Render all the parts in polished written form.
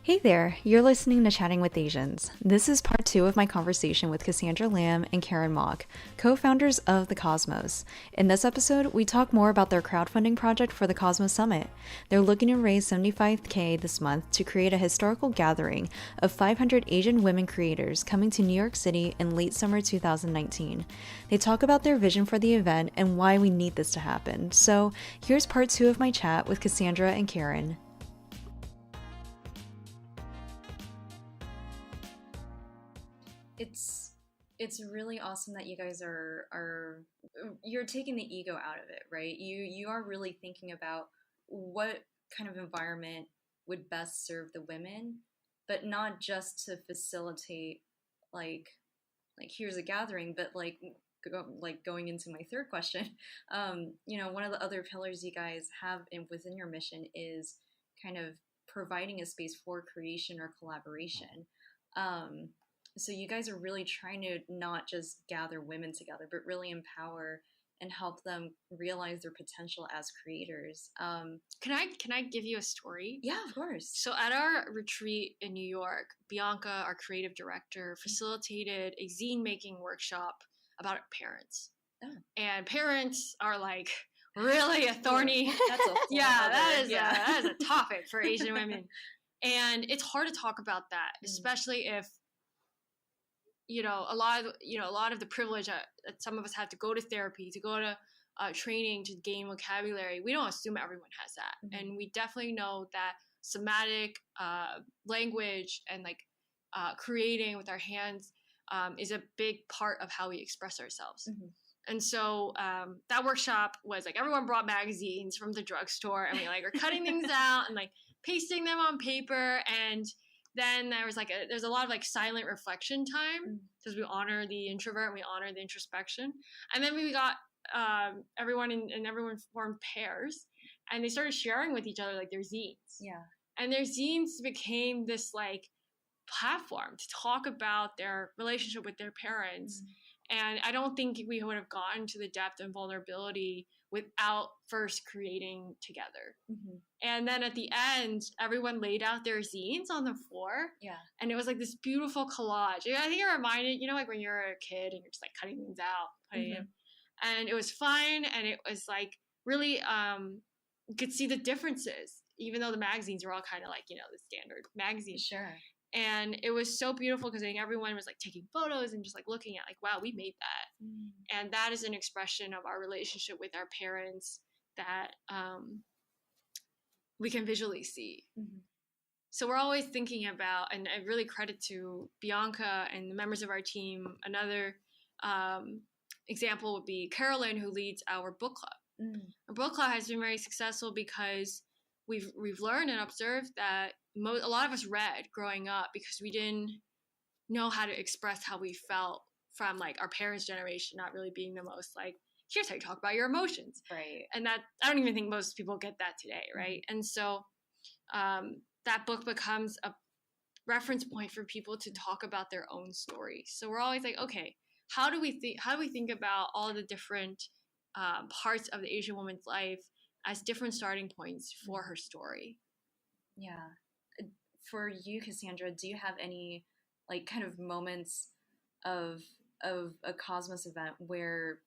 Hey there, you're listening to Chatting with Asians. This is part 2 of my conversation with Cassandra Lam and Karen co-founders of the Cosmos. In this episode, we talk more about their crowdfunding project for the Cosmos Summit. They're looking to raise $75,000 this month to create a historical gathering of 500 Asian women creators coming to New York City in late summer 2019. They talk about their vision for the event and why we need this to happen. So here's part 2 of my chat with Cassandra and Karen. It's really awesome that you guys are you're taking the ego out of it, right? You are really thinking about what kind of environment would best serve the women, but not just to facilitate like here's a gathering, but going into my third question, one of the other pillars you guys have within your mission is kind of providing a space for creation or collaboration. So you guys are really trying to not just gather women together, but really empower and help them realize their potential as creators. Can I give you a story? Yeah, of course. So at our retreat in New York, Bianca, our creative director, facilitated a zine making workshop about parents. Oh. And parents are like really a thorny. That's a that is a topic for Asian women, and it's hard to talk about that, especially if a lot of the privilege that some of us have to go to therapy, to go to training, to gain vocabulary. We don't assume everyone has that. Mm-hmm. And we definitely know that somatic language and creating with our hands is a big part of how we express ourselves. Mm-hmm. And so that workshop was everyone brought magazines from the drugstore, and we are cutting things out and pasting them on paper. And then there was there's a lot of silent reflection time, because we honor the introvert and we honor the introspection. And then we got everyone formed pairs, and they started sharing with each other their zines. Yeah. And their zines became this platform to talk about their relationship with their parents. And I don't think we would have gotten to the depth and vulnerability without first creating together. Mm-hmm. And then at the end, everyone laid out their zines on the floor. Yeah. And it was this beautiful collage. I think it reminded, when you're a kid and you're just cutting things out, putting it. And it was fun. And it was really, you could see the differences, even though the magazines were all kind of the standard magazines. Sure. And it was so beautiful because I think everyone was taking photos and just looking at wow, we made that. And that is an expression of our relationship with our parents that we can visually see. Mm-hmm. So we're always thinking about, and I really credit to Bianca and the members of our team. Another example would be Carolyn, who leads our book club. Our book club has been very successful because we've learned and observed that a lot of us read growing up because we didn't know how to express how we felt from our parents' generation, not really being the most here's how you talk about your emotions. Right. And that, I don't even think most people get that today. Right. Mm-hmm. And so that book becomes a reference point for people to talk about their own stories. So we're always okay, how do we think about all the different parts of the Asian woman's life as different starting points for her story? Yeah. For you, Cassandra, do you have any kind of moments of a Cosmos event where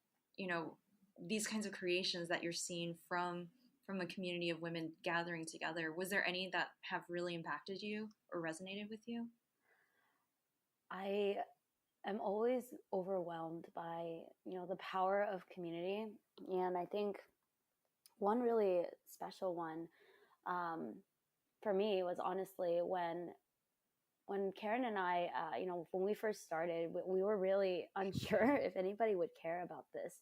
these kinds of creations that you're seeing from a community of women gathering together, was there any that have really impacted you or resonated with you? I am always overwhelmed by the power of community, and I think one really special one for me was honestly when Karen and I, when we first started, we were really unsure if anybody would care about this.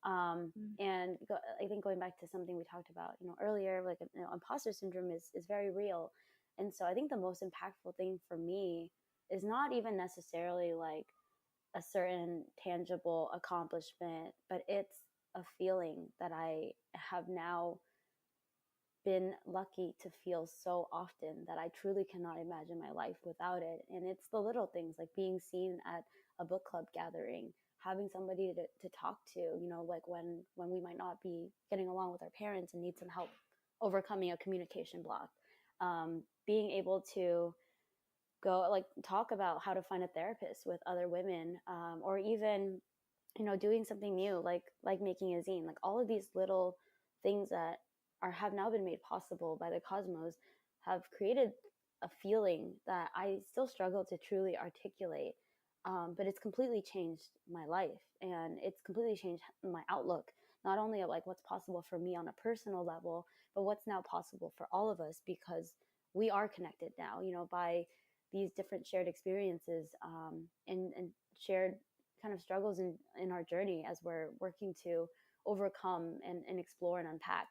And I think going back to something we talked about, earlier, imposter syndrome is very real. And so I think the most impactful thing for me is not even necessarily a certain tangible accomplishment, but it's a feeling that I have now been lucky to feel so often that I truly cannot imagine my life without it. And it's the little things like being seen at a book club gathering, having somebody to talk to, when we might not be getting along with our parents and need some help overcoming a communication block. being able to go like talk about how to find a therapist with other women, or even, you know, doing something new, like making a zine, like all of these little things that have now been made possible by the cosmos have created a feeling that I still struggle to truly articulate. But it's completely changed my life, and it's completely changed my outlook, not only of like what's possible for me on a personal level, but what's now possible for all of us, because we are connected now, you know, by these different shared experiences, and shared kind of struggles in our journey as we're working to overcome and explore and unpack.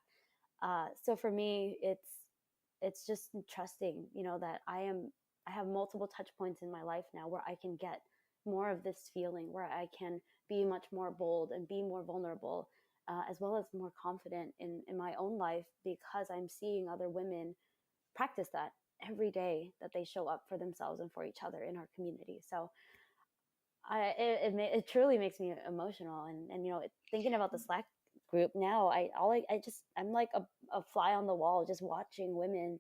So for me, it's just trusting, you know, that I have multiple touch points in my life now where I can get more of this feeling, where I can be much more bold and be more vulnerable, as well as more confident in my own life, because I'm seeing other women practice that every day, that they show up for themselves and for each other in our community. So it truly makes me emotional. And you know, thinking about the Slack group now, I'm like a fly on the wall, just watching women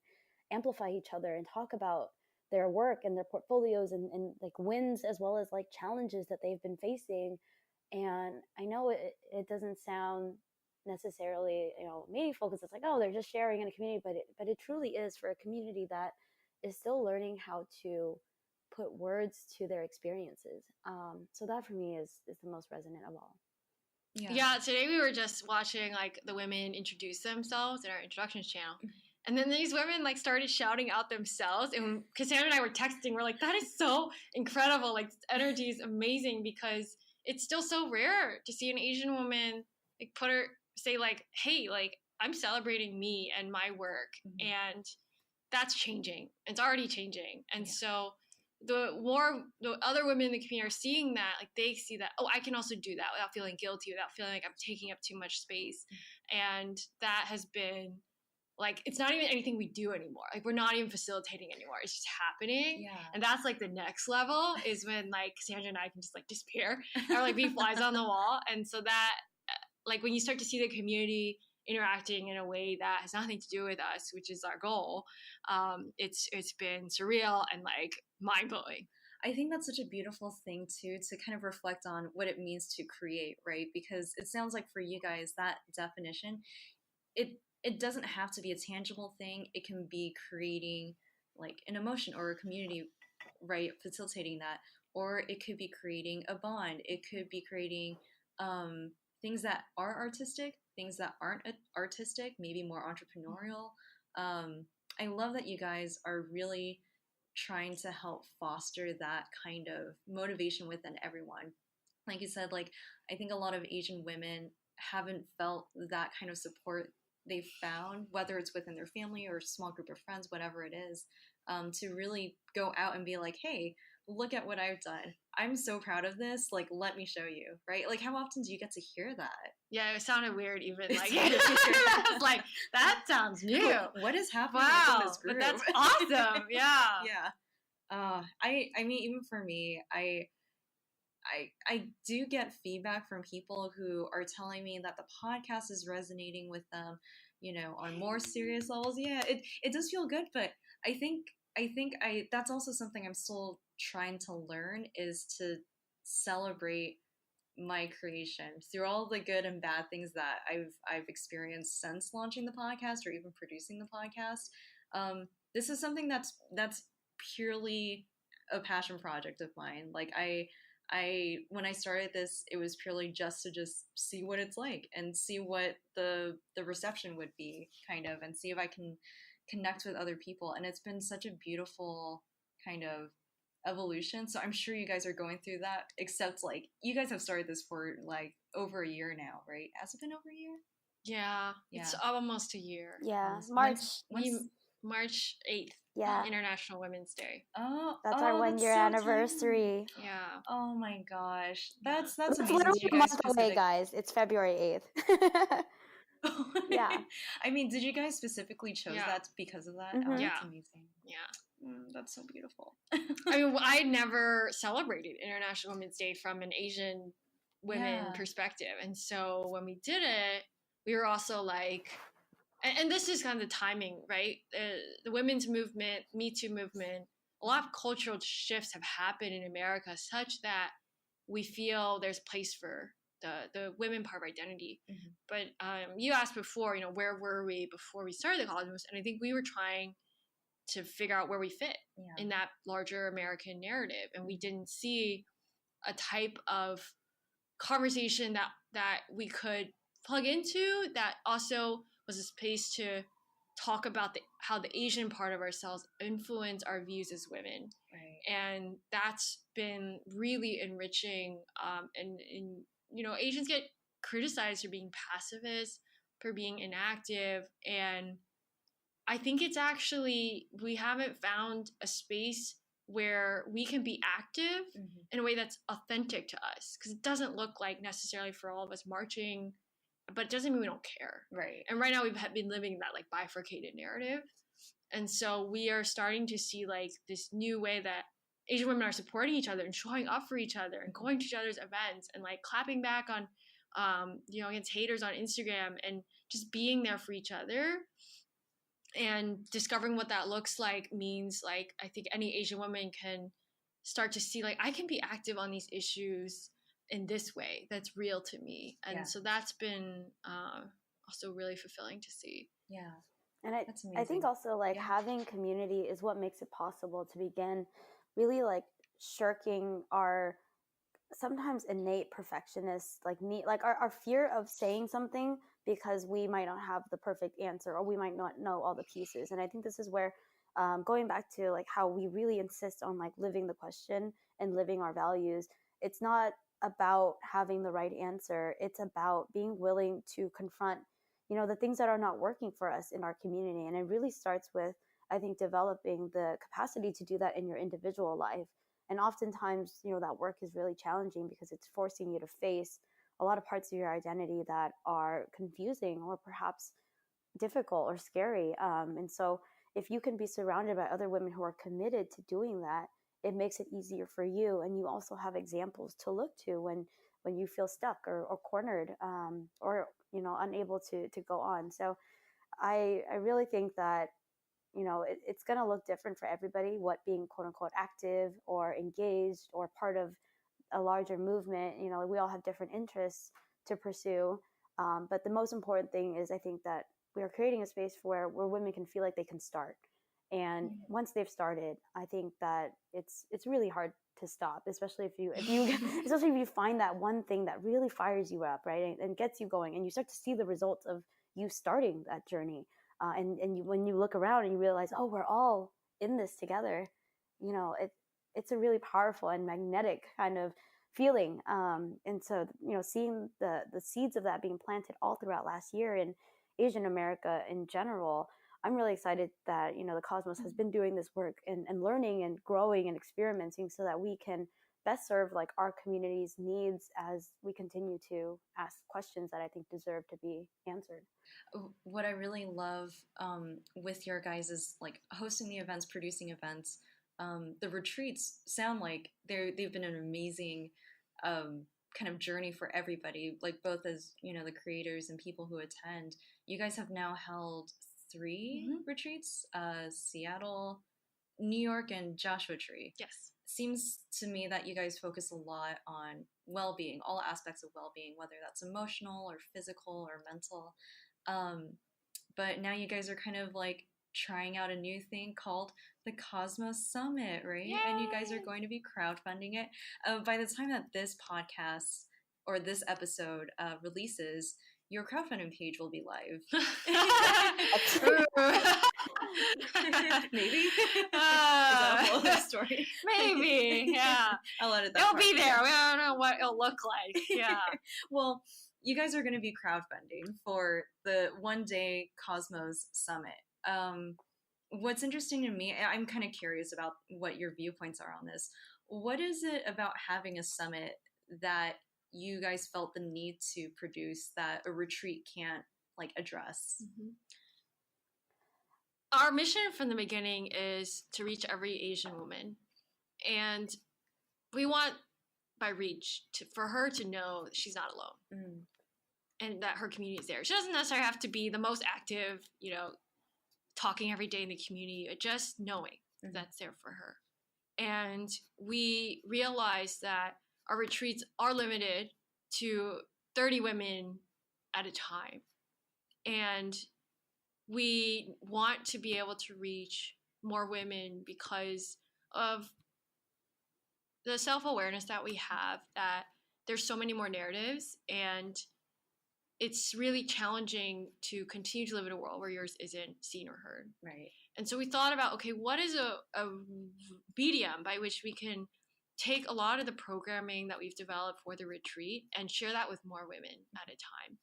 amplify each other and talk about their work and their portfolios, and like wins as well as like challenges that they've been facing. And I know it doesn't sound necessarily, you know, meaningful, because it's like, oh, they're just sharing in a community, but it truly is for a community that is still learning how to put words to their experiences. So that for me is the most resonant of all. Yeah, today we were just watching like the women introduce themselves in our introductions channel. And then these women like started shouting out themselves, and Cassandra and I were texting. We're like, that is so incredible. Like, energy is amazing, because it's still so rare to see an Asian woman like say like, hey, like, I'm celebrating me and my work. And that's changing. It's already changing. And so the other women in the community are seeing that, like, they see that, oh, I can also do that without feeling guilty, without feeling like I'm taking up too much space. And that has been like, it's not even anything we do anymore. Like, we're not even facilitating anymore. It's just happening. Yeah. And that's like the next level, is when like Cassandra and I can just like disappear or like be flies on the wall. And so that, like, when you start to see the community interacting in a way that has nothing to do with us, which is our goal, it's been surreal and like mind-blowing. I think that's such a beautiful thing too, to kind of reflect on what it means to create, right? Because it sounds like for you guys, that definition, it doesn't have to be a tangible thing. It can be creating like an emotion or a community, right? Facilitating that. Or it could be creating a bond. It could be creating things that are artistic, things that aren't artistic, maybe more entrepreneurial. I love that you guys are really trying to help foster that kind of motivation within everyone. Like you said, like, I think a lot of Asian women haven't felt that kind of support they've found, whether it's within their family or a small group of friends, whatever it is, to really go out and be like, hey, look at what I've done. I'm so proud of this. Like, let me show you, right? Like, how often do you get to hear that? Yeah, it sounded weird even. Like, I was like, that sounds new. What is happening in this group? But that's awesome. Yeah. Yeah. I mean, even for me, I do get feedback from people who are telling me that the podcast is resonating with them, you know, on more serious levels. Yeah, it does feel good, but I think that's also something I'm still trying to learn, is to celebrate my creation through all the good and bad things that I've experienced since launching the podcast or even producing the podcast. This is something that's purely a passion project of mine. Like, when I started this, it was purely just to see what it's like and see what the reception would be, kind of, and see if I can connect with other people. And it's been such a beautiful kind of evolution. So I'm sure you guys are going through that, except like you guys have started this for like over a year now, right? Has it been over a year? Yeah. It's almost a year. Yeah. March 8th. Yeah. International Women's Day. Oh, that's our 1 year anniversary. Yeah. Oh my gosh. That's it's amazing. literally a month away, guys. It's February 8th. Yeah. I mean, did you guys specifically chose that because of that? Mm-hmm. Oh, that's amazing. Yeah. That's so beautiful. I mean, I never celebrated International Women's Day from an Asian women perspective. And so when we did it, we were also like, and this is kind of the timing, right? The women's movement, Me Too movement, a lot of cultural shifts have happened in America such that we feel there's a place for the women part of identity. Mm-hmm. But you asked before, where were we before we started the Cosmos? And I think we were trying to figure out where we fit in that larger American narrative. And we didn't see a type of conversation that we could plug into that also was a space to talk about how the Asian part of ourselves influence our views as women. Right. And that's been really enriching. And Asians get criticized for being pacifist, for being inactive. And I think it's actually, we haven't found a space where we can be active in a way that's authentic to us. Because it doesn't look like necessarily for all of us marching, but it doesn't mean we don't care. Right. And right now we've been living that like bifurcated narrative. And so we are starting to see like this new way that Asian women are supporting each other and showing up for each other and going to each other's events and like clapping back on, against haters on Instagram and just being there for each other. And discovering what that looks like means like, I think any Asian woman can start to see like, I can be active on these issues in this way that's real to me. And so that's been also really fulfilling to see. Yeah. And I think also like having community is what makes it possible to begin really like shirking our sometimes innate perfectionist like need, like our fear of saying something because we might not have the perfect answer or we might not know all the pieces. And I think this is where going back to like how we really insist on like living the question and living our values. It's not about having the right answer. It's about being willing to confront, the things that are not working for us in our community. And it really starts with, I think, developing the capacity to do that in your individual life. And oftentimes, that work is really challenging because it's forcing you to face a lot of parts of your identity that are confusing or perhaps difficult or scary. And so if you can be surrounded by other women who are committed to doing that, it makes it easier for you. And you also have examples to look to when you feel stuck or cornered or, unable to go on. So I really think that, it's going to look different for everybody, what being quote unquote active or engaged or part of a larger movement. We all have different interests to pursue. But the most important thing is I think that we are creating a space where women can feel like they can start. And once they've started, I think that it's really hard to stop, especially if you find that one thing that really fires you up, right, and gets you going, and you start to see the results of you starting that journey. When you look around and you realize, oh, we're all in this together, it's a really powerful and magnetic kind of feeling. And so, seeing the seeds of that being planted all throughout last year in Asian America in general, I'm really excited that, the Cosmos has been doing this work and learning and growing and experimenting so that we can best serve like our community's needs as we continue to ask questions that I think deserve to be answered. What I really love with your guys is like hosting the events, producing events. The retreats sound like they've been an amazing kind of journey for everybody, like both as, the creators and people who attend. You guys have now held 3 retreats, Seattle, New York, and Joshua Tree. Yes. Seems to me that you guys focus a lot on well-being, all aspects of well-being, whether that's emotional or physical or mental. But now you guys are kind of like trying out a new thing called the Cosmos Summit, right? Yay! And you guys are going to be crowdfunding it. By the time that this podcast or this episode releases, your crowdfunding page will be live. Maybe. Is that a whole story? Maybe, yeah. I'll edit that. It'll be there. We don't know what it'll look like. Yeah. Well, you guys are going to be crowdfunding for the one-day Cosmos Summit. What's interesting to me, I'm kind of curious about what your viewpoints are on this. What is it about having a summit that you guys felt the need to produce that a retreat can't like address? Our mission from the beginning is to reach every Asian woman, and we want by reach for her to know that she's not alone. and that her community is there. She doesn't necessarily have to be the most active, talking every day in the community, but just knowing that's there for her. And we realized that our retreats are limited to 30 women at a time. And we want to be able to reach more women because of the self-awareness that we have, that there's so many more narratives, and it's really challenging to continue to live in a world where yours isn't seen or heard. Right. And so we thought about, okay, what is a medium by which we can take a lot of the programming that we've developed for the retreat and share that with more women at a time.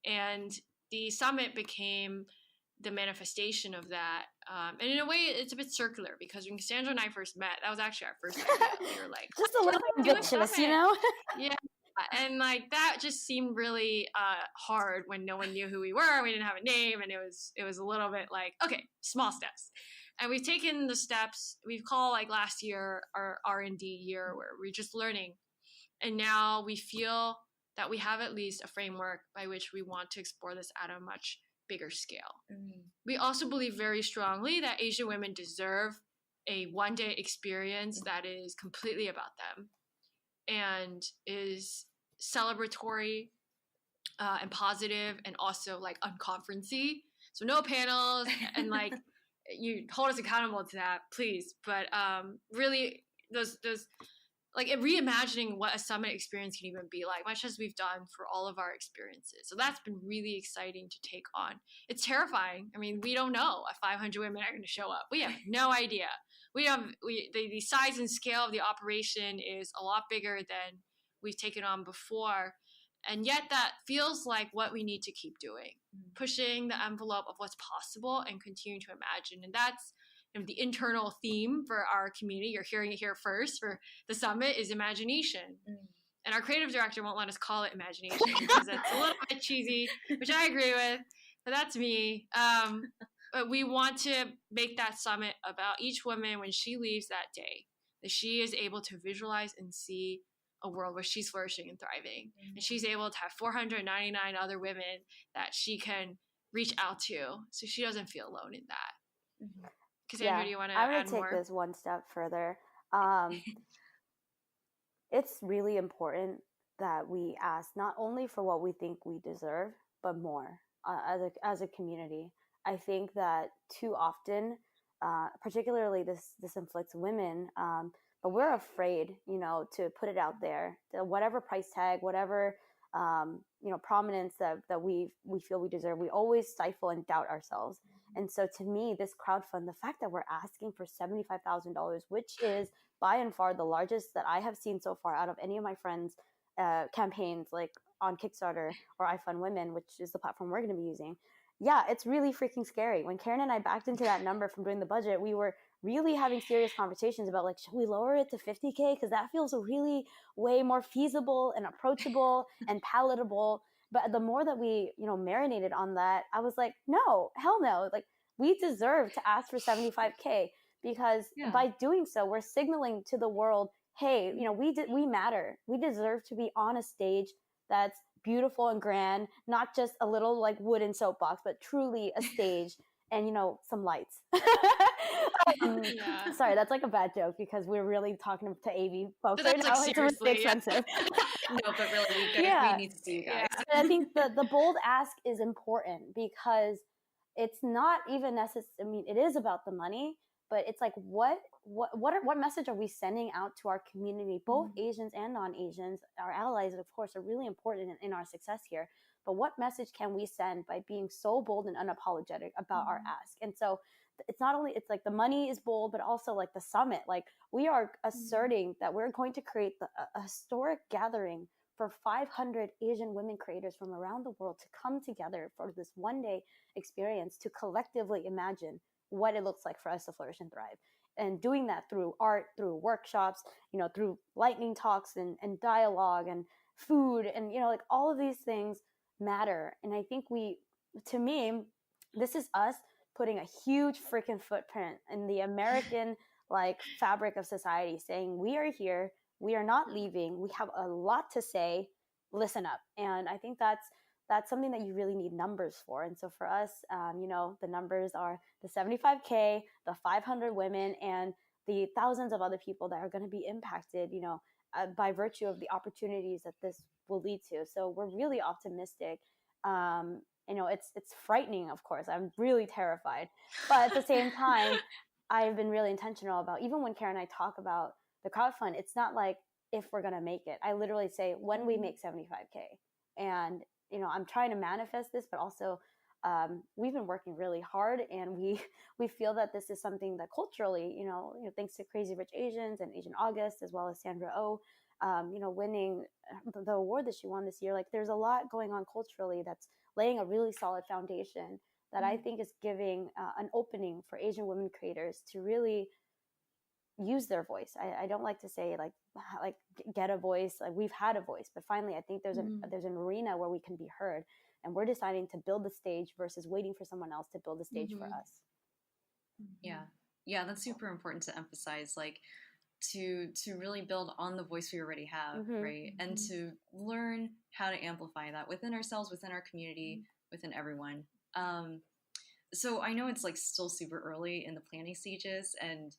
And the summit became the manifestation of that. And in a way, it's a bit circular, because when Cassandra and I first met, that was actually our first idea. We were like, just a little ambitious, Yeah. And like that just seemed really hard when no one knew who we were. We didn't have a name, and it was a little bit like, okay, small steps. And we've taken the steps. We've called like last year our R&D year, where we're just learning. And now we feel that we have at least a framework by which we want to explore this at a much bigger scale. We also believe very strongly that Asian women deserve a one-day experience that is completely about them and is celebratory and positive, and also like unconferencey. So no panels, and like you hold us accountable to that, please. But really, those like reimagining what a summit experience can even be like, much as we've done for all of our experiences. So that's been really exciting to take on. It's terrifying. I mean, we don't know if 500 women are going to show up. We have no idea. The size and scale of the operation is a lot bigger than we've taken on before. And yet that feels like what we need to keep doing, pushing the envelope of what's possible and continuing to imagine. And that's the internal theme for our community. You're hearing it here first for the summit, is imagination. And our creative director won't let us call it imagination because it's a little bit cheesy, which I agree with, but that's me. But we want to make that summit about each woman when she leaves that day, that she is able to visualize and see a world where she's flourishing and thriving. And she's able to have 499 other women that she can reach out to, so she doesn't feel alone in that. Cassandra, do you want to add more? I would take this one step further. It's really important that we ask not only for what we think we deserve, but more as a community. I think that too often, particularly this inflicts women, but we're afraid, to put it out there. Whatever price tag, whatever prominence that we feel we deserve, we always stifle and doubt ourselves. And so to me, this crowdfund, the fact that we're asking for $75,000, which is by and far the largest that I have seen so far out of any of my friends' campaigns, like on Kickstarter or iFund Women, which is the platform we're going to be using. Yeah, it's really freaking scary. When Karen and I backed into that number from doing the budget, we were really having serious conversations about like, should we lower it to 50K? Because that feels really way more feasible and approachable and palatable. But the more that we, marinated on that, I was like, no, hell no. Like, we deserve to ask for 75K, because by doing so, we're signaling to the world, hey, we matter. We deserve to be on a stage that's beautiful and grand, not just a little like wooden soapbox, but truly a stage and, some lights. Sorry, that's like a bad joke because we're really talking to AV folks right now. It's really expensive. No, but really, we need to see you guys. I think the bold ask is important because it's not even necessary. I mean, it is about the money, but it's like, what message are we sending out to our community? Both Asians and non-Asians, our allies, of course, are really important in our success here. But what message can we send by being so bold and unapologetic about our ask? And so it's not only, it's like the money is bold, but also like the summit, like we are asserting that we're going to create a historic gathering for 500 Asian women creators from around the world to come together for this one-day experience to collectively imagine what it looks like for us to flourish and thrive. And doing that through art, through workshops, through lightning talks and dialogue and food and, like all of these things matter. And I think to me, this is us putting a huge freaking footprint in the American like fabric of society, saying we are here, we are not leaving, we have a lot to say, listen up. And I think that's that's something that you really need numbers for. And so for us, the numbers are the 75K, the 500 women, and the thousands of other people that are going to be impacted, by virtue of the opportunities that this will lead to. So we're really optimistic. It's frightening, of course. I'm really terrified. But at the same time, I've been really intentional about, even when Karen and I talk about the crowdfund, it's not like if we're going to make it. I literally say when we make 75K. And, I'm trying to manifest this, but also we've been working really hard, and we feel that this is something that culturally, thanks to Crazy Rich Asians and Asian August, as well as Sandra Oh, winning the award that she won this year. Like, there's a lot going on culturally that's laying a really solid foundation that I think is giving an opening for Asian women creators to really use their voice. I don't like to say like get a voice. Like, we've had a voice, but finally I think there's an arena where we can be heard, and we're deciding to build the stage versus waiting for someone else to build the stage for us. Yeah, that's super important to emphasize, like to really build on the voice we already have, right? And to learn how to amplify that within ourselves, within our community, within everyone. So I know it's like still super early in the planning stages, and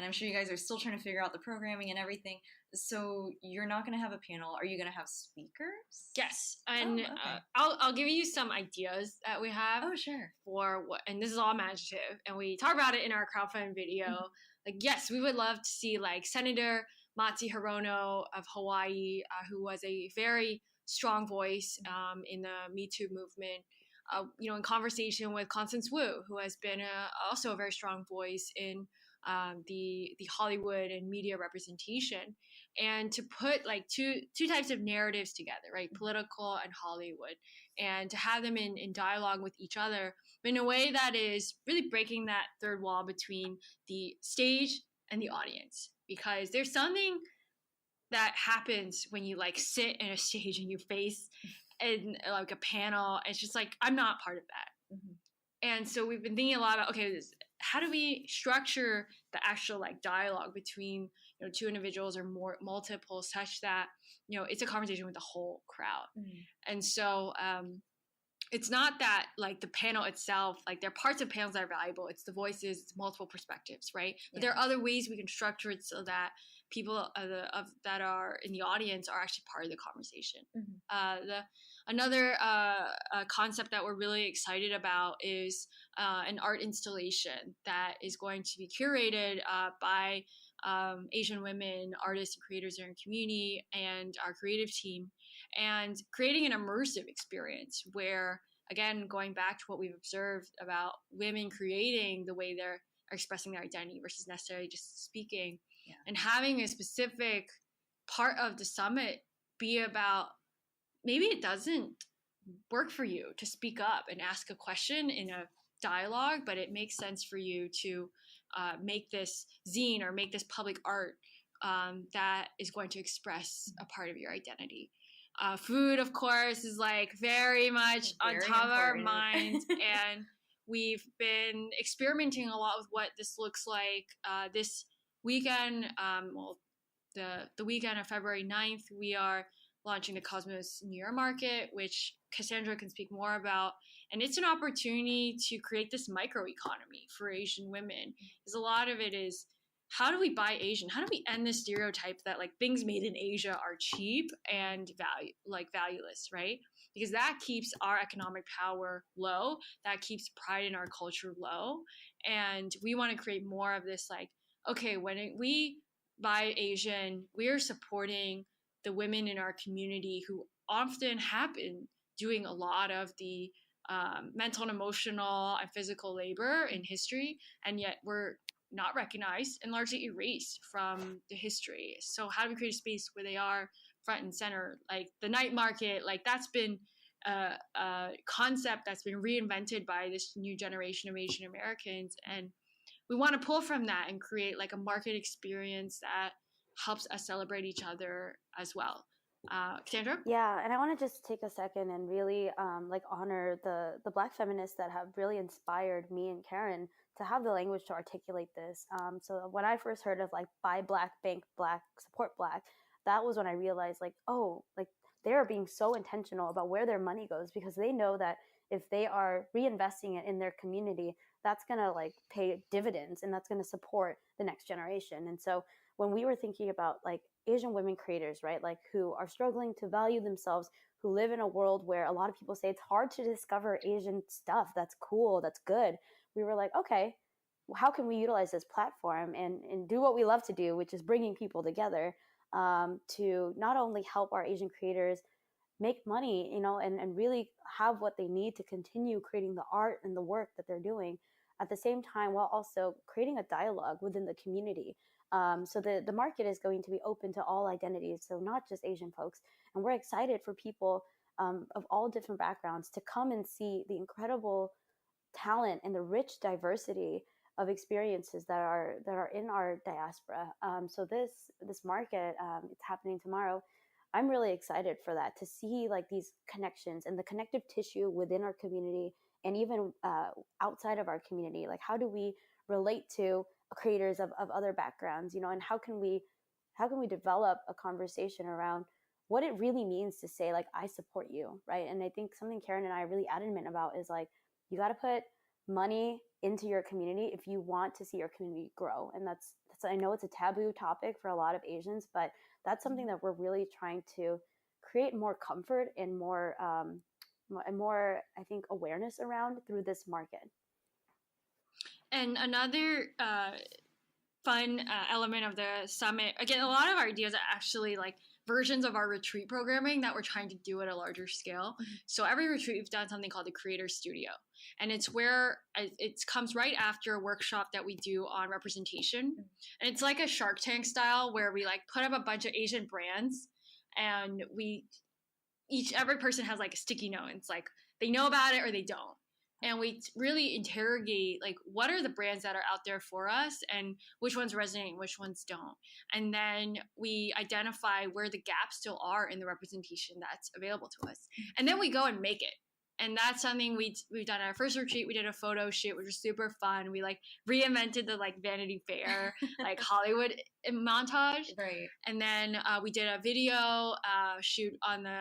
I'm sure you guys are still trying to figure out the programming and everything. So you're not going to have a panel. Are you going to have speakers? Yes. And I'll give you some ideas that we have. Oh, sure. For what, and this is all imaginative, and we talk about it in our crowdfunding video. Like, yes, we would love to see like Senator Mati Hirono of Hawaii, who was a very strong voice in the Me Too movement, in conversation with Constance Wu, who has been also a very strong voice in the Hollywood and media representation, and to put like two types of narratives together, right? Political and Hollywood, and to have them in dialogue with each other in a way that is really breaking that third wall between the stage and the audience, because there's something that happens when you like sit in a stage and you face in like a panel. It's just like, I'm not part of that. And so we've been thinking a lot about, okay, how do we structure the actual like dialogue between two individuals or more multiple, such that it's a conversation with the whole crowd. And so it's not that like the panel itself, like there are parts of panels that are valuable. It's the voices, it's multiple perspectives, right? But there are other ways we can structure it so that people that are in the audience are actually part of the conversation. Another concept that we're really excited about is an art installation that is going to be curated by Asian women, artists and creators in our community, and our creative team, and creating an immersive experience where, again, going back to what we've observed about women creating the way they're expressing their identity versus necessarily just speaking, and having a specific part of the summit be about, maybe it doesn't work for you to speak up and ask a question in a dialogue, but it makes sense for you to make this zine or make this public art that is going to express a part of your identity. Food, of course, is like very much on top of our minds, and we've been experimenting a lot with what this looks like. This weekend, the weekend of February 9th, we are launching the Cosmos New Year Market, which Cassandra can speak more about. And it's an opportunity to create this microeconomy for Asian women. Because a lot of it is, how do we buy Asian? How do we end the stereotype that like things made in Asia are cheap and valueless, right? Because that keeps our economic power low. That keeps pride in our culture low. And we want to create more of this, like, okay, when we buy Asian, we're supporting the women in our community who often have been doing a lot of the mental and emotional and physical labor in history, and yet we're not recognized and largely erased from the history. So how do we create a space where they are front and center? Like the night market, like that's been a concept that's been reinvented by this new generation of Asian Americans, and we want to pull from that and create like a market experience that helps us celebrate each other as well. Cassandra? Yeah, and I want to just take a second and really honor the Black feminists that have really inspired me and Karen to have the language to articulate this. So when I first heard of like buy Black, bank Black, support Black, that was when I realized like, oh, like they're being so intentional about where their money goes, because they know that if they are reinvesting it in their community, that's going to like pay dividends, and that's going to support the next generation. And so when we were thinking about like Asian women creators, right, like who are struggling to value themselves, who live in a world where a lot of people say it's hard to discover Asian stuff that's cool, that's good, we were like, okay, how can we utilize this platform and do what we love to do, which is bringing people together, to not only help our Asian creators make money, you know, and really have what they need to continue creating the art and the work that they're doing at the same time, while also creating a dialogue within the community. So the market is going to be open to all identities, so not just Asian folks. And we're excited for people of all different backgrounds to come and see the incredible talent and the rich diversity of experiences that are in our diaspora. So this market, it's happening tomorrow. I'm really excited for that, to see like these connections and the connective tissue within our community, and even outside of our community. Like, how do we relate to creators of other backgrounds, you know, and how can we develop a conversation around what it really means to say like, I support you, right? And I think something Karen and I are really adamant about is like, you got to put money into your community if you want to see your community grow. And that's I know it's a taboo topic for a lot of Asians, but that's something that we're really trying to create more comfort and more I think awareness around through this market. And another fun element of the summit, again, a lot of our ideas are actually like versions of our retreat programming that we're trying to do at a larger scale. So every retreat, we've done something called the Creator Studio. And it's where it comes right after a workshop that we do on representation. And it's like a Shark Tank style, where we like put up a bunch of Asian brands, and every person has like a sticky note. It's like they know about it or they don't. And we really interrogate like, what are the brands that are out there for us, and which ones resonate and which ones don't. And then we identify where the gaps still are in the representation that's available to us. And then we go and make it. And that's something we've done at our first retreat. We did a photo shoot, which was super fun. We like reinvented the like Vanity Fair, like Hollywood montage. Right. And then we did a video shoot on the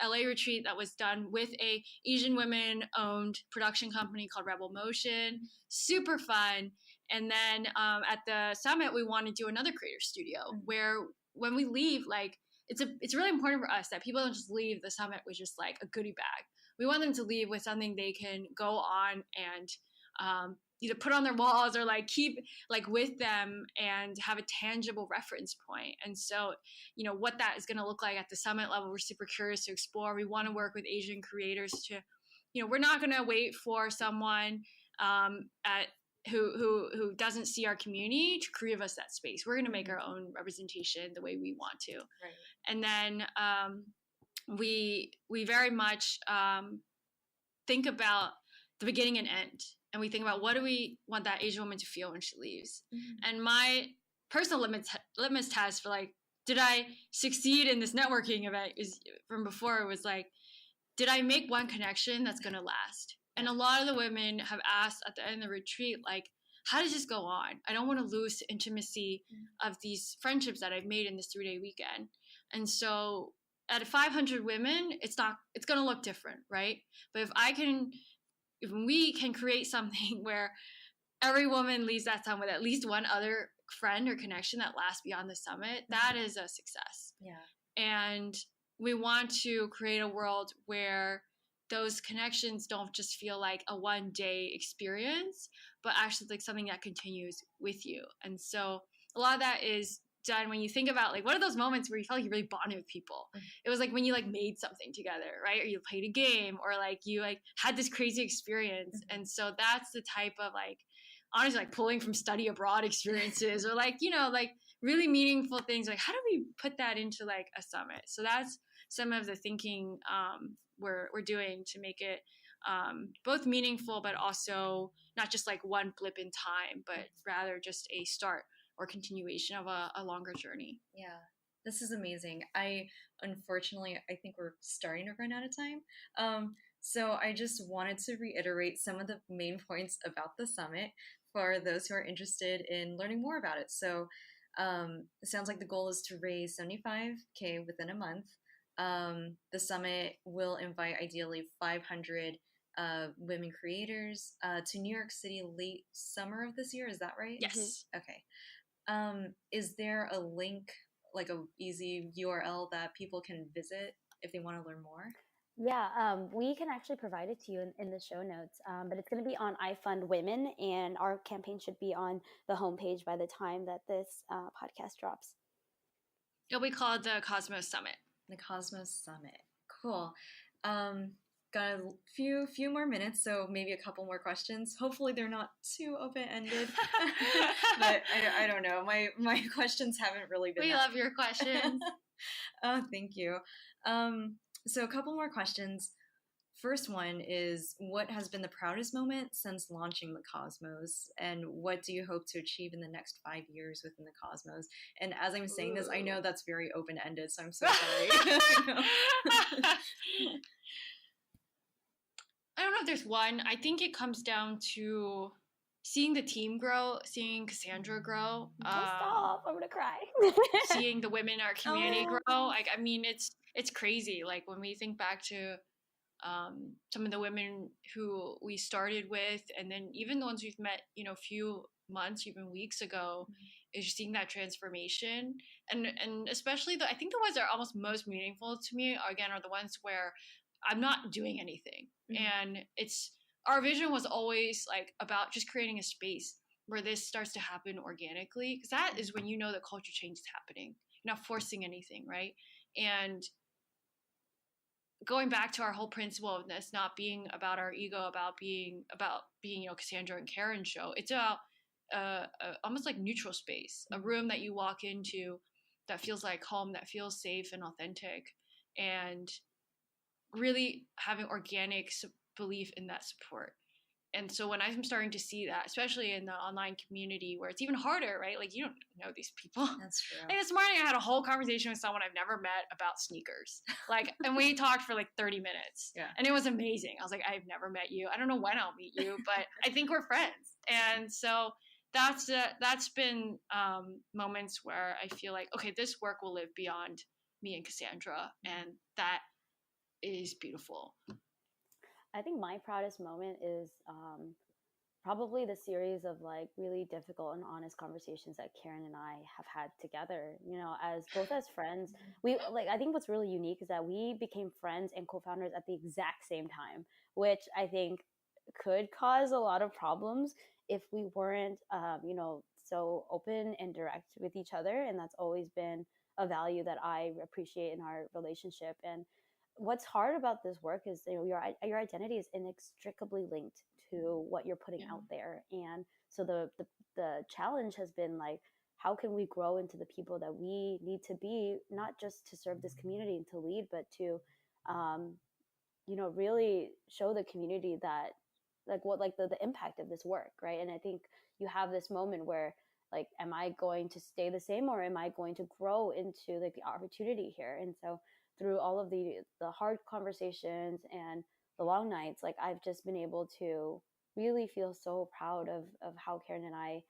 LA retreat that was done with a Asian women owned production company called Rebel Motion. Super fun. And then at the summit, we want to do another creator studio where when we leave, like it's really important for us that people don't just leave the summit with just like a goodie bag. We want them to leave with something they can go on and either put on their walls or like keep like with them and have a tangible reference point. And so, you know, what that is going to look like at the summit level, we're super curious to explore. We want to work with Asian creators to, you know, we're not going to wait for someone who doesn't see our community to create us that space. We're going to make our own representation the way we want to. Right. And then we very much think about the beginning and end. And we think about, what do we want that Asian woman to feel when she leaves? And my personal litmus test for like, did I succeed in this networking event is from before, it was like, did I make one connection that's going to last? And a lot of the women have asked at the end of the retreat, like, how does this go on? I don't want to lose the intimacy of these friendships that I've made in this 3-day weekend. And so at 500 women, it's going to look different, right? But if we can create something where every woman leaves that summit with at least one other friend or connection that lasts beyond the summit, that is a success. Yeah. And we want to create a world where those connections don't just feel like a one-day experience, but actually like something that continues with you. And so a lot of that is done when you think about like, what are those moments where you felt like you really bonded with people? It was like when you like made something together, right? Or you played a game, or like you like had this crazy experience. And so that's the type of like, honestly, like pulling from study abroad experiences, or like, you know, like really meaningful things. Like, how do we put that into like a summit? So that's some of the thinking we're doing to make it both meaningful, but also not just like one blip in time, but rather just a start or continuation of a longer journey. Yeah, this is amazing. Unfortunately, I think we're starting to run out of time. So I just wanted to reiterate some of the main points about the summit for those who are interested in learning more about it. So it sounds like the goal is to raise $75K within a month. The summit will invite ideally 500 women creators to New York City late summer of this year. Is that right? Yes. Okay. Is there a link, like a easy URL that people can visit if they want to learn more? Yeah, we can actually provide it to you in the show notes, but it's going to be on iFund Women, and our campaign should be on the homepage by the time that this podcast drops. It'll be called the Cosmos Summit. The Cosmos Summit. Cool. Got a few more minutes, so maybe a couple more questions. Hopefully they're not too open-ended. But I don't know. My questions haven't really been. We love your questions. Oh, thank you. So a couple more questions. First one is, what has been the proudest moment since launching the Cosmos, and what do you hope to achieve in the next 5 years within the Cosmos? And as I'm saying this, I know that's very open-ended, so I'm so sorry. I don't know if there's one. I think it comes down to seeing the team grow, seeing Cassandra grow. Stop! I'm gonna cry. Seeing the women in our community grow. Like, I mean, it's crazy. Like, when we think back to some of the women who we started with, and then even the ones we've met, a few months, even weeks ago, is just seeing that transformation. And especially I think the ones that are almost most meaningful to me are the ones where I'm not doing anything. And our vision was always like about just creating a space where this starts to happen organically, because that is when the culture change is happening. You're not forcing anything, right? And going back to our whole principle of this not being about our ego, about being Cassandra and Karen show. It's about almost like neutral space, a room that you walk into that feels like home, that feels safe and authentic, and really having organic belief in that support. And so when I'm starting to see that, especially in the online community where it's even harder, right? Like, you don't know these people. That's true. Like, this morning I had a whole conversation with someone I've never met about sneakers. Like, and we talked for like 30 minutes. Yeah. And it was amazing. I was like, I've never met you. I don't know when I'll meet you, but I think we're friends. And so that's been moments where I feel like, okay, this work will live beyond me and Cassandra. And that is beautiful. I think my proudest moment is probably the series of like really difficult and honest conversations that Karen and I have had together, as both as friends. I think what's really unique is that we became friends and co-founders at the exact same time, which I think could cause a lot of problems if we weren't, so open and direct with each other. And that's always been a value that I appreciate in our relationship. And what's hard about this work is your identity is inextricably linked to what you're putting out there. And so the challenge has been like, how can we grow into the people that we need to be, not just to serve this community and to lead, but to really show the community that the impact of this work, right? And I think you have this moment where, like, am I going to stay the same, or am I going to grow into like the opportunity here? And so through all of the hard conversations and the long nights, like, I've just been able to really feel so proud of how Karen and I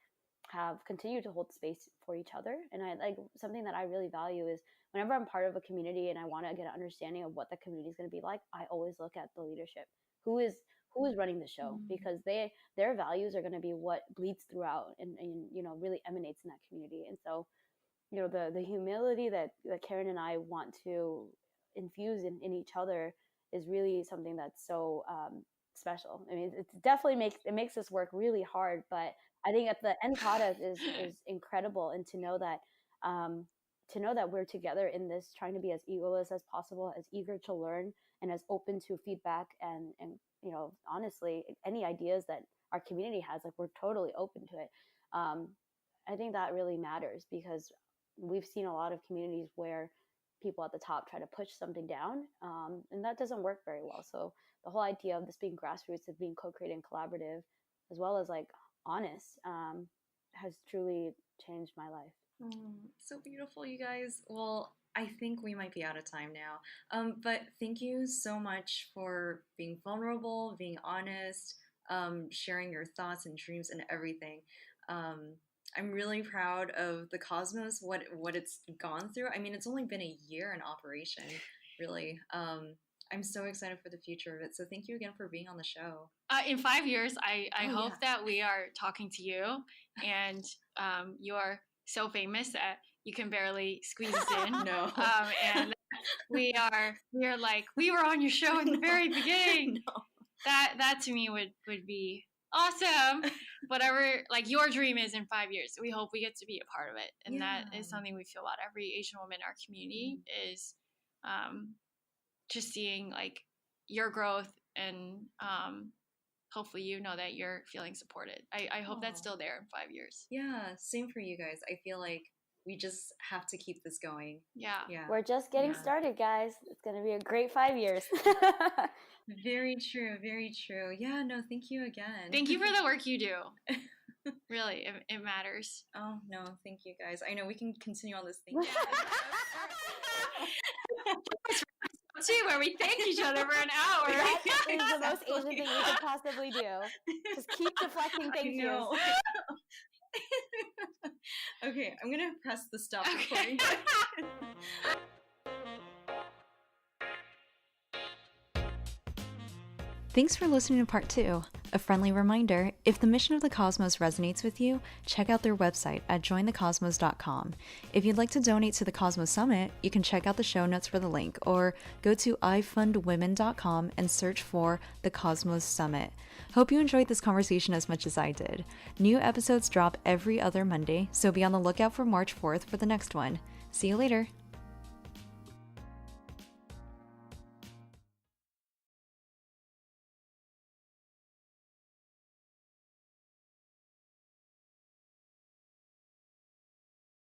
have continued to hold space for each other. And I like, something that I really value is whenever I'm part of a community and I want to get an understanding of what the community is going to be like, I always look at the leadership. Who is running the show, because their values are going to be what bleeds throughout and really emanates in that community. And so, the humility that Karen and I want to infuse in each other is really something that's so special. I mean, it's definitely makes this work really hard, but I think at the end product is incredible. And to know that we're together in this, trying to be as egoless as possible, as eager to learn, and as open to feedback and honestly, any ideas that our community has, like, we're totally open to it. I think that really matters, because we've seen a lot of communities where people at the top try to push something down, and that doesn't work very well. So the whole idea of this being grassroots, of being co-creative and collaborative, as well as like honest, has truly changed my life. So beautiful, you guys. Well, I think we might be out of time now. But thank you so much for being vulnerable, being honest, sharing your thoughts and dreams and everything. I'm really proud of the Cosmos, what it's gone through. I mean, it's only been a year in operation, really. I'm so excited for the future of it. So thank you again for being on the show. In 5 years, I hope yeah. that we are talking to you, and you are so famous that you can barely squeeze us in. No. And we are like, we were on your show in the very beginning. No. That to me would be awesome. Whatever, like, your dream is in 5 years, we hope we get to be a part of it. And that is something we feel about every Asian woman in our community, is just seeing like your growth, and hopefully you know that you're feeling supported. I hope that's still there in 5 years. Yeah, same for you guys. I feel like we just have to keep this going. Yeah. We're just getting started, guys. It's going to be a great 5 years. Very true. Very true. Yeah, no, thank you again. Thank you for the work you do. Really, it matters. Oh, no, thank you guys. I know we can continue on this thing. Too, where we thank each other for an hour. That is the most Asian thing you could possibly do. Just keep deflecting thank yous. Okay, I'm gonna press the stop recording. Thanks for listening to part 2. A friendly reminder, if the mission of the Cosmos resonates with you, check out their website at jointhecosmos.com. If you'd like to donate to the Cosmos Summit, you can check out the show notes for the link, or go to ifundwomen.com and search for the Cosmos Summit. Hope you enjoyed this conversation as much as I did. New episodes drop every other Monday, so be on the lookout for March 4th for the next one. See you later.